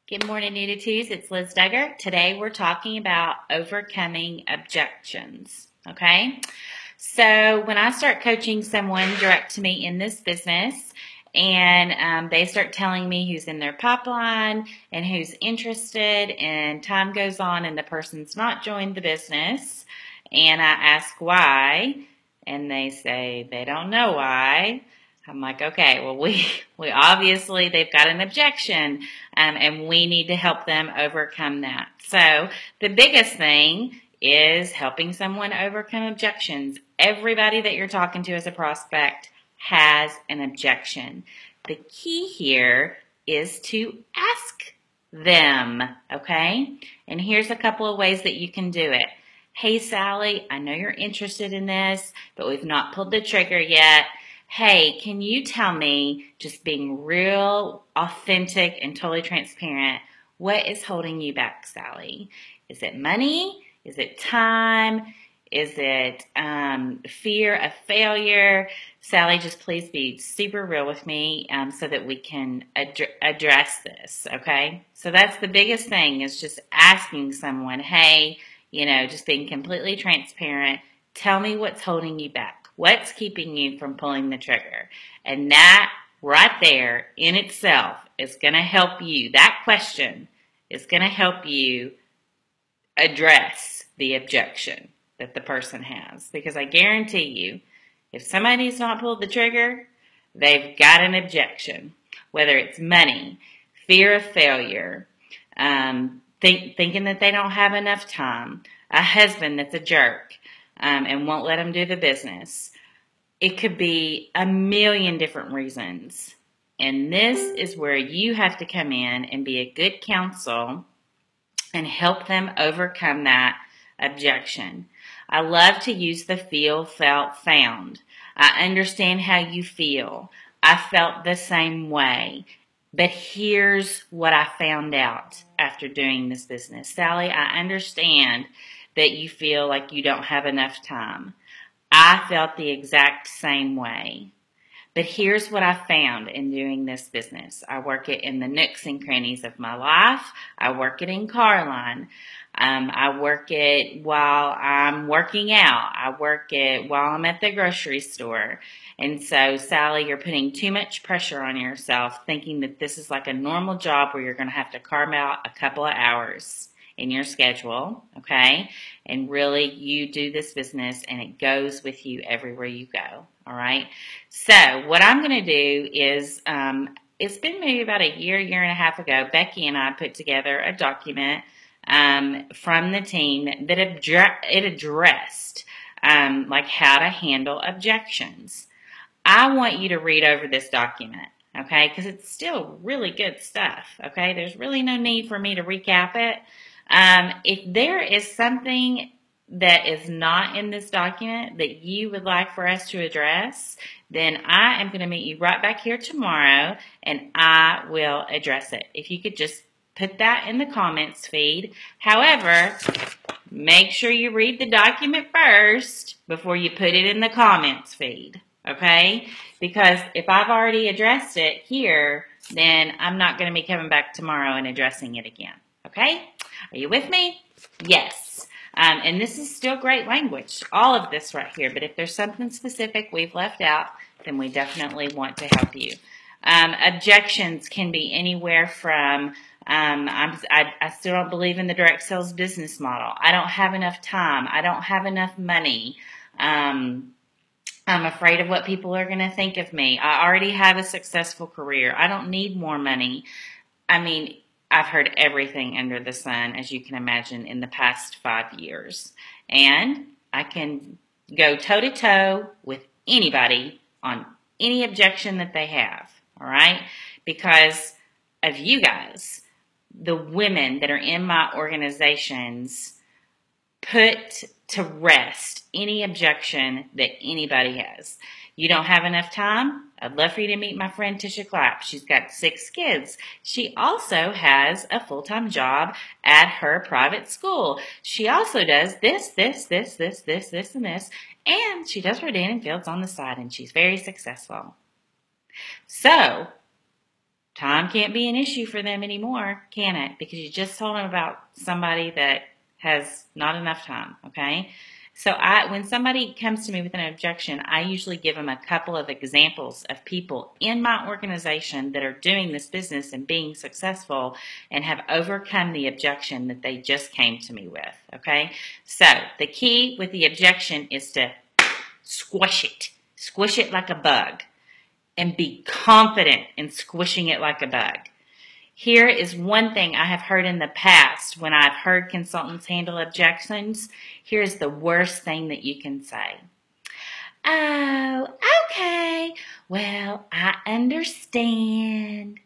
Good morning, Nudities. It's Liz Duggar. Today we're talking about overcoming objections. Okay? So when I start coaching someone direct to me in this business and they start telling me who's in their pipeline and who's interested, and time goes on and the person's not joined the business, and I ask why, and they say they don't know why, I'm like, okay, well, we obviously, they've got an objection, and we need to help them overcome that. So the biggest thing is helping someone overcome objections. Everybody that you're talking to as a prospect has an objection. The key here is to ask them, okay? And here's a couple of ways that you can do it. Hey, Sally, I know you're interested in this, but we've not pulled the trigger yet. Hey, can you tell me, just being real, authentic, and totally transparent, what is holding you back, Sally? Is it money? Is it time? Is it fear of failure? Sally, just please be super real with me so that we can address this, okay? So that's the biggest thing, is just asking someone, hey, just being completely transparent. Tell me what's holding you back. What's keeping you from pulling the trigger? And that right there in itself is going to help you. That question is going to help you address the objection that the person has. Because I guarantee you, if somebody's not pulled the trigger, they've got an objection. Whether it's money, fear of failure, thinking that they don't have enough time, a husband that's a jerk, and won't let them do the business. It could be a million different reasons. And this is where you have to come in and be a good counsel and help them overcome that objection. I love to use the feel, felt, found. I understand how you feel. I felt the same way. But here's what I found out after doing this business. Sally, I understand that you feel like you don't have enough time. I felt the exact same way. But here's what I found in doing this business. I work it in the nooks and crannies of my life. I work it in Carline. I work it while I'm working out. I work it while I'm at the grocery store. And so, Sally, you're putting too much pressure on yourself, thinking that this is like a normal job where you're going to have to carve out a couple of hours in your schedule, okay? And really, you do this business and it goes with you everywhere you go, all right? So what I'm going to do is, it's been maybe about a year and a half ago, Becky and I put together a document from the team that it addressed like how to handle objections. I want you to read over this document, okay? Because it's still really good stuff, okay? There's really no need for me to recap it. If there is something that is not in this document that you would like for us to address, then I am going to meet you right back here tomorrow and I will address it. If you could just put that in the comments feed. However, make sure you read the document first before you put it in the comments feed, okay? Because if I've already addressed it here, then I'm not going to be coming back tomorrow and addressing it again, okay? Are you with me? Yes. And this is still great language, all of this right here. But if there's something specific we've left out, then we definitely want to help you. Objections can be anywhere from, I still don't believe in the direct sales business model. I don't have enough time. I don't have enough money. I'm afraid of what people are going to think of me. I already have a successful career. I don't need more money. I mean, I've heard everything under the sun, as you can imagine, in the past 5 years. And I can go toe-to-toe with anybody on any objection that they have, all right? Because of you guys, the women that are in my organizations put to rest any objection that anybody has. You don't have enough time? I'd love for you to meet my friend Tisha Clapp. She's got 6 kids. She also has a full-time job at her private school. She also does this, and this. And she does her dating fields on the side, and she's very successful. So, time can't be an issue for them anymore, can it? Because you just told them about somebody that has not enough time, okay? So when somebody comes to me with an objection, I usually give them a couple of examples of people in my organization that are doing this business and being successful and have overcome the objection that they just came to me with, okay? So the key with the objection is to squish it. Squish it like a bug and be confident in squishing it like a bug. Here is one thing I have heard in the past when I've heard consultants handle objections. Here's the worst thing that you can say. Oh, okay. Well, I understand.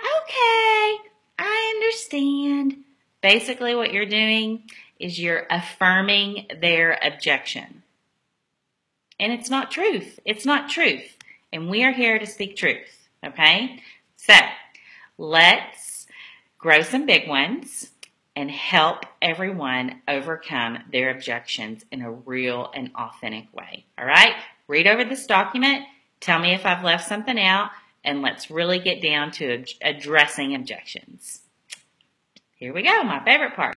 Okay, I understand. Basically, what you're doing is you're affirming their objection. And it's not truth. It's not truth. And we are here to speak truth, okay? So, let's grow some big ones and help everyone overcome their objections in a real and authentic way, all right? Read over this document, tell me if I've left something out, and let's really get down to addressing objections. Here we go, my favorite part.